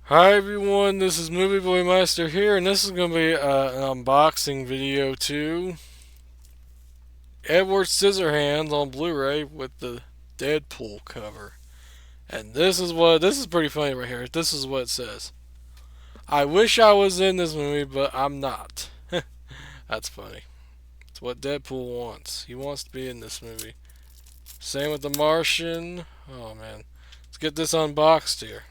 Hi everyone, this is Movie Boy Meister here, and this is going to be an unboxing video too. Edward Scissorhands on Blu-ray with the Deadpool cover. And this is pretty funny right here. This is what it says. I wish I was in this movie, but I'm not. That's funny. It's what Deadpool wants. He wants to be in this movie. Same with The Martian. Oh man. Let's get this unboxed here.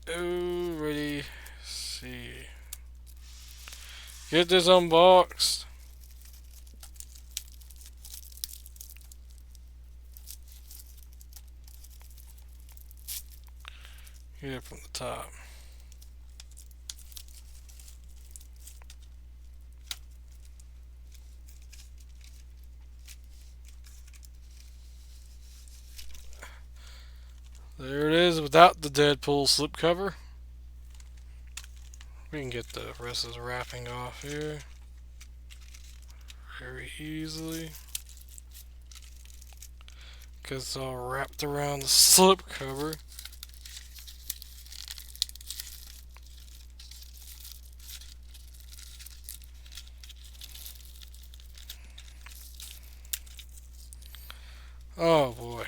Alrighty. See. Get this unboxed. Get it from the top. There it is without the Deadpool slipcover. We can get the rest of the wrapping off here very easily because it's all wrapped around the slipcover. Oh boy.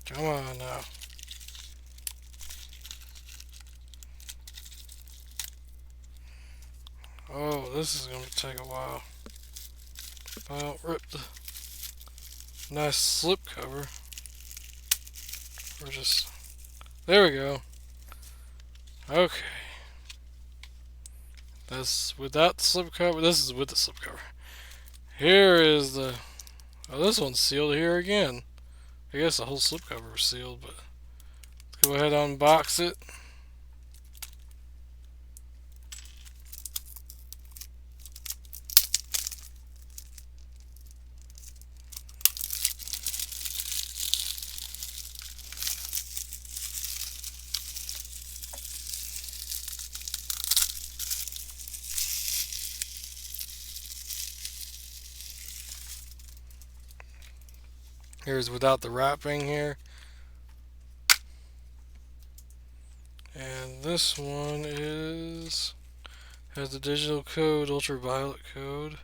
Come on now. Oh, this is going to take a while. If I don't rip the nice slipcover. We're just... There we go. Okay. That's without the slipcover. This is with the slipcover. Here is the... Oh, this one's sealed here again. I guess the whole slipcover was sealed, but... Let's go ahead and unbox it. Here's without the wrapping here. And this one has the digital code, ultraviolet code.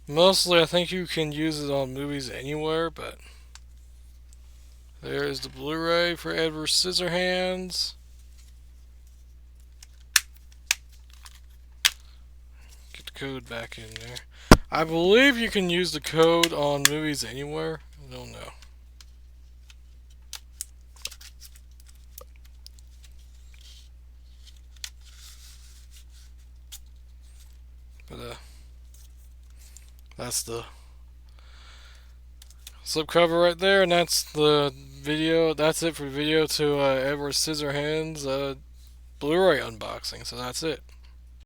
Mostly I think you can use it on movies anywhere, but there is the Blu-ray for Edward Scissorhands. Get the code back in there. I believe you can use the code on movies anywhere. I don't know. But that's the slipcover right there, and that's the video. That's it for the video to Edward Scissorhands Blu-ray unboxing. So that's it.